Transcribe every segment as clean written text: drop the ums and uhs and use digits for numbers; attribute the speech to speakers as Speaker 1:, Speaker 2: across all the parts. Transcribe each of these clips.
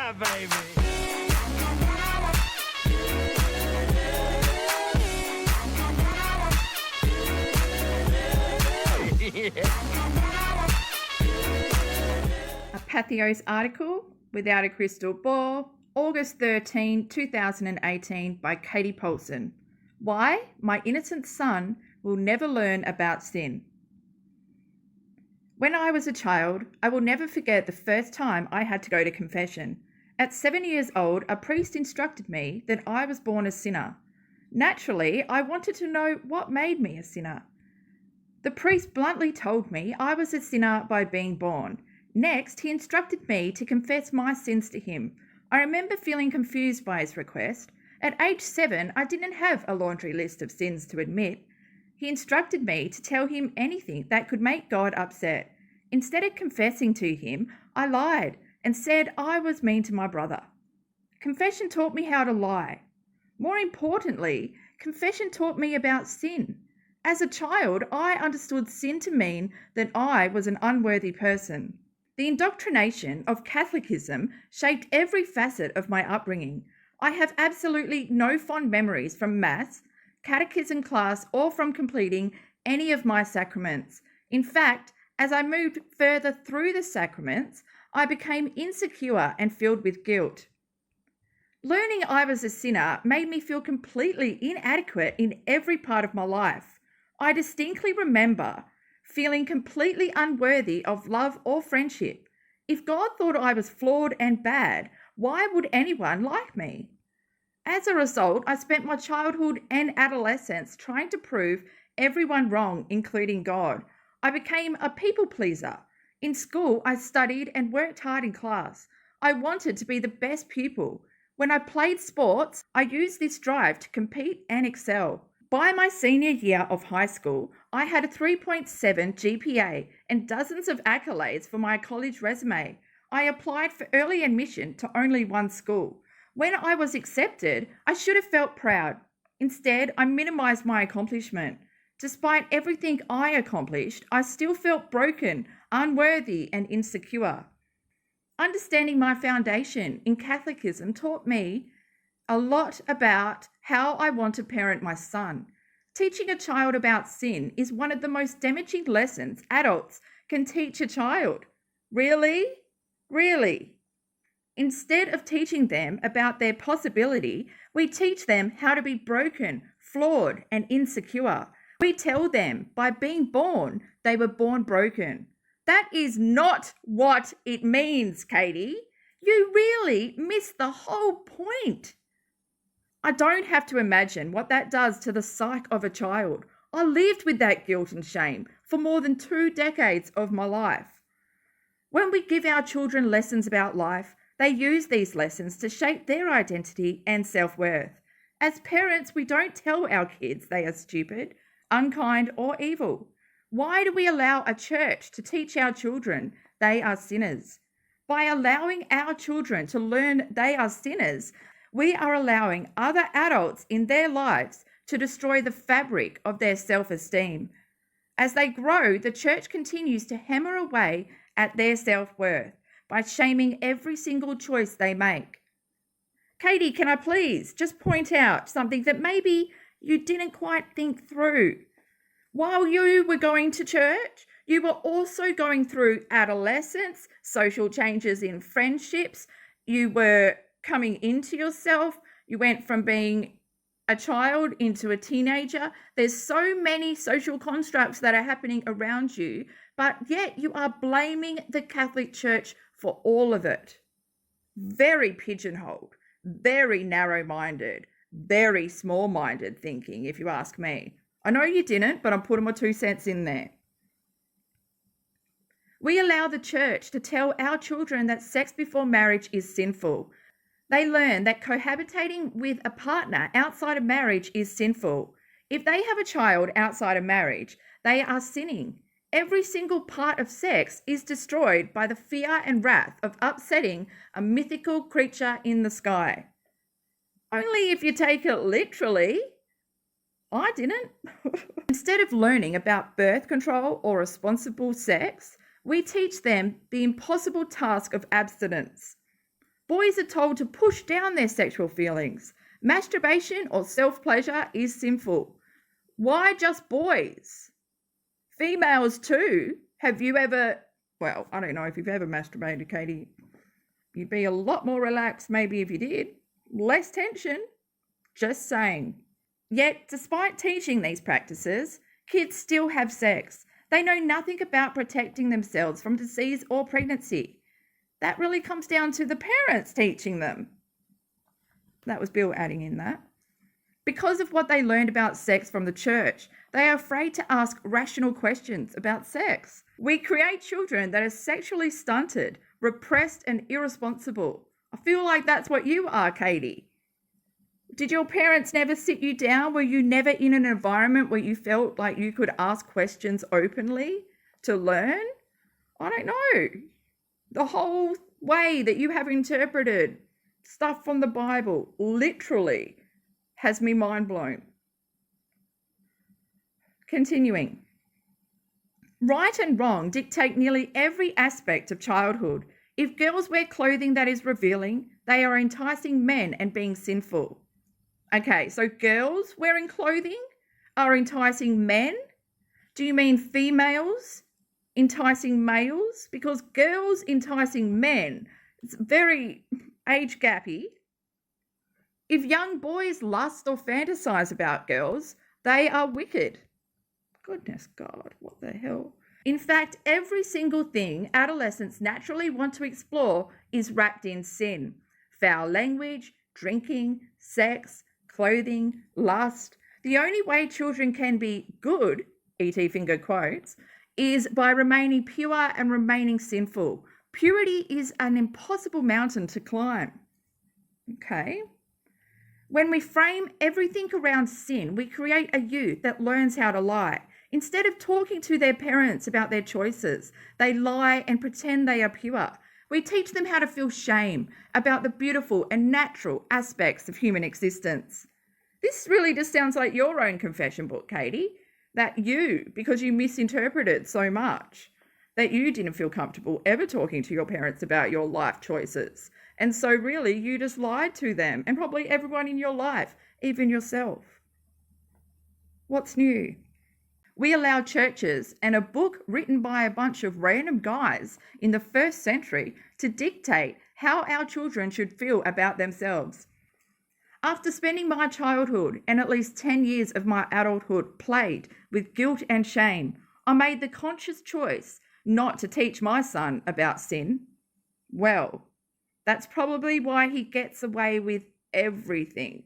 Speaker 1: Yeah, baby.
Speaker 2: A Patheos article, Without a Crystal Ball, August 13, 2018 by Katie Paulson. Why my innocent son will never learn about sin. When I was a child, I will never forget the first time I had to go to confession. At 7 years old, a priest instructed me that I was born a sinner. Naturally, I wanted to know what made me a sinner. The priest bluntly told me I was a sinner by being born. Next, he instructed me to confess my sins to him. I remember feeling confused by his request. At age 7, I didn't have a laundry list of sins to admit. He instructed me to tell him anything that could make God upset. Instead of confessing to him, I lied and said I was mean to my brother. Confession taught me how to lie. More importantly, confession taught me about sin. As a child, I understood sin to mean that I was an unworthy person. The indoctrination of Catholicism shaped every facet of my upbringing. I have absolutely no fond memories from Mass, catechism class, or from completing any of my sacraments. In fact, as I moved further through the sacraments, I became insecure and filled with guilt. Learning I was a sinner made me feel completely inadequate in every part of my life. I distinctly remember feeling completely unworthy of love or friendship. If God thought I was flawed and bad, why would anyone like me? As a result, I spent my childhood and adolescence trying to prove everyone wrong, including God. I became a people pleaser. In school, I studied and worked hard in class. I wanted to be the best pupil. When I played sports, I used this drive to compete and excel. By my senior year of high school, I had a 3.7 GPA and dozens of accolades for my college resume. I applied for early admission to only one school. When I was accepted, I should have felt proud. Instead, I minimized my accomplishment. Despite everything I accomplished, I still felt broken, unworthy, and insecure. Understanding my foundation in Catholicism taught me a lot about how I want to parent my son. Teaching a child about sin is one of the most damaging lessons adults can teach a child. Really? Really? Instead of teaching them about their possibility, we teach them how to be broken, flawed, and insecure. We tell them by being born, they were born broken. That is not what it means, Katie. You really missed the whole point. I don't have to imagine what that does to the psyche of a child. I lived with that guilt and shame for more than 2 decades of my life. When we give our children lessons about life, they use these lessons to shape their identity and self-worth. As parents, we don't tell our kids they are stupid, unkind, or evil. Why do we allow a church to teach our children they are sinners? By allowing our children to learn they are sinners, we are allowing other adults in their lives to destroy the fabric of their self-esteem. As they grow, the church continues to hammer away at their self-worth by shaming every single choice they make. Katie, can I please just point out something that maybe you didn't quite think through? While you were going to church, you were also going through adolescence, social changes in friendships. You were coming into yourself. You went from being a child into a teenager. There's so many social constructs that are happening around you, but yet you are blaming the Catholic Church for all of it. Very pigeonholed, very narrow-minded, very small-minded thinking, if you ask me. I know you didn't, but I'm putting my 2 cents in there. We allow the church to tell our children that sex before marriage is sinful. They learn that cohabitating with a partner outside of marriage is sinful. If they have a child outside of marriage, they are sinning. Every single part of sex is destroyed by the fear and wrath of upsetting a mythical creature in the sky. Only if you take it literally. I didn't. Instead of learning about birth control or responsible sex, we teach them the impossible task of abstinence. Boys are told to push down their sexual feelings. Masturbation or self-pleasure is sinful. Why just boys? Females too. Have you ever, well, I don't know if you've ever masturbated, Katie. You'd be a lot more relaxed maybe if you did. Less tension. Just saying. Yet, despite teaching these practices, kids still have sex. They know nothing about protecting themselves from disease or pregnancy. That really comes down to the parents teaching them. That was Bill adding in that. Because of what they learned about sex from the church, they are afraid to ask rational questions about sex. We create children that are sexually stunted, repressed, and irresponsible. I feel like that's what you are, Katie. Did your parents never sit you down? Were you never in an environment where you felt like you could ask questions openly to learn? I don't know. The whole way that you have interpreted stuff from the Bible literally has me mind blown. Continuing. Right and wrong dictate nearly every aspect of childhood. If girls wear clothing that is revealing, they are enticing men and being sinful. Okay, so girls wearing clothing are enticing men? Do you mean females enticing males? Because girls enticing men, it's very age gappy. If young boys lust or fantasize about girls, they are wicked. Goodness God, what the hell? In fact, every single thing adolescents naturally want to explore is wrapped in sin. Foul language, drinking, sex, clothing, lust. The only way children can be good, E.T. finger quotes, is by remaining pure and remaining sinful. Purity is an impossible mountain to climb. Okay. When we frame everything around sin, we create a youth that learns how to lie. Instead of talking to their parents about their choices, they lie and pretend they are pure. We teach them how to feel shame about the beautiful and natural aspects of human existence. This really just sounds like your own confession book, Katie, that you, because you misinterpreted so much, that you didn't feel comfortable ever talking to your parents about your life choices. And so really you just lied to them and probably everyone in your life, even yourself. What's new? We allow churches and a book written by a bunch of random guys in the 1st century to dictate how our children should feel about themselves. After spending my childhood and at least 10 years of my adulthood plagued with guilt and shame, I made the conscious choice not to teach my son about sin. Well, that's probably why he gets away with everything.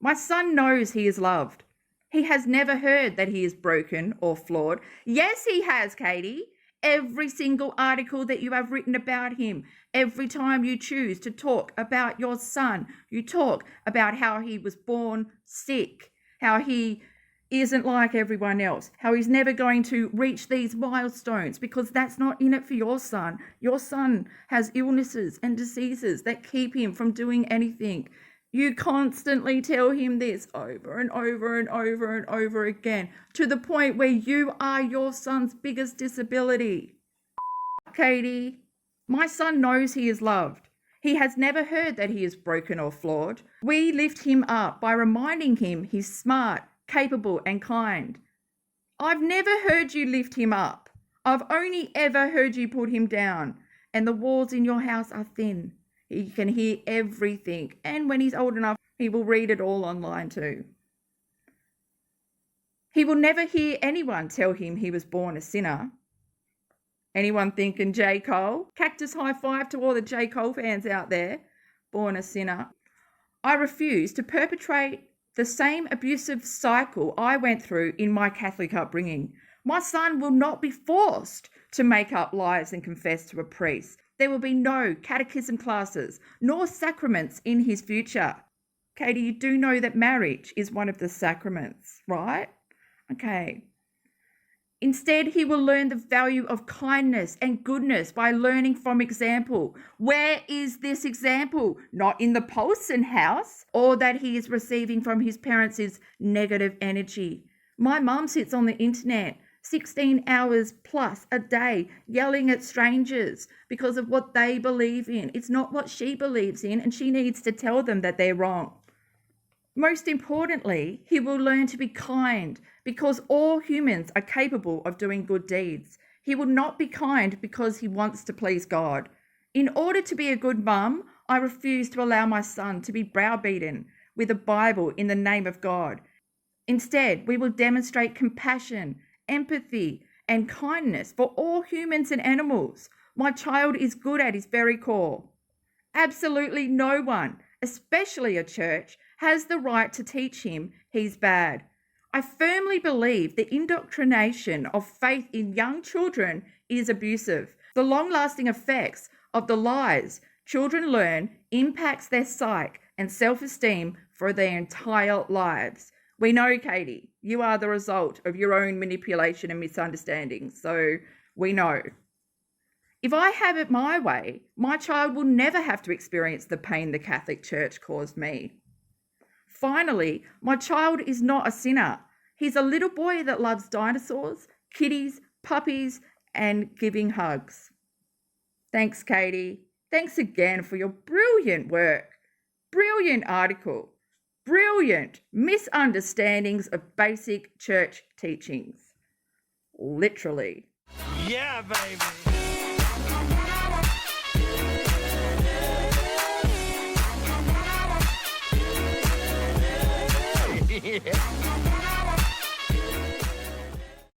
Speaker 2: My son knows he is loved. He has never heard that he is broken or flawed. Yes, he has, Katie. Every single article that you have written about him, every time you choose to talk about your son, you talk about how he was born sick, how he isn't like everyone else, how he's never going to reach these milestones because that's not in it for your son. Your son has illnesses and diseases that keep him from doing anything. You constantly tell him this over and over and over and over again to the point where you are your son's biggest disability. Katie, my son knows he is loved. He has never heard that he is broken or flawed. We lift him up by reminding him he's smart, capable, and kind. I've never heard you lift him up. I've only ever heard you put him down, and the walls in your house are thin. He can hear everything, and when he's old enough, he will read it all online too. He will never hear anyone tell him he was born a sinner. Anyone thinking J. Cole? Cactus high five to all the J. Cole fans out there. Born a sinner. I refuse to perpetrate the same abusive cycle I went through in my Catholic upbringing. My son will not be forced to make up lies and confess to a priest. There will be no catechism classes, nor sacraments in his future. Katie, you do know that marriage is one of the sacraments, right? Okay. Instead, he will learn the value of kindness and goodness by learning from example. Where is this example? Not in the Paulson house, or that he is receiving from his parents' negative energy. My mum sits on the internet 16 hours plus a day yelling at strangers because of what they believe in. It's not what she believes in, and she needs to tell them that they're wrong. Most importantly, he will learn to be kind because all humans are capable of doing good deeds. He will not be kind because he wants to please God. In order to be a good mum, I refuse to allow my son to be browbeaten with a Bible in the name of God. Instead, we will demonstrate compassion, empathy, and kindness for all humans and animals. My child is good at his very core. Absolutely no one, especially a church, has the right to teach him he's bad. I firmly believe the indoctrination of faith in young children is abusive. The long-lasting effects of the lies children learn impacts their psyche and self-esteem for their entire lives. We know, Katie, you are the result of your own manipulation and misunderstanding, so we know. If I have it my way, my child will never have to experience the pain the Catholic Church caused me. Finally, my child is not a sinner. He's a little boy that loves dinosaurs, kitties, puppies, and giving hugs. Thanks, Katie. Thanks again for your brilliant work. Brilliant article. Brilliant misunderstandings of basic church teachings. Literally.
Speaker 1: Yeah, baby.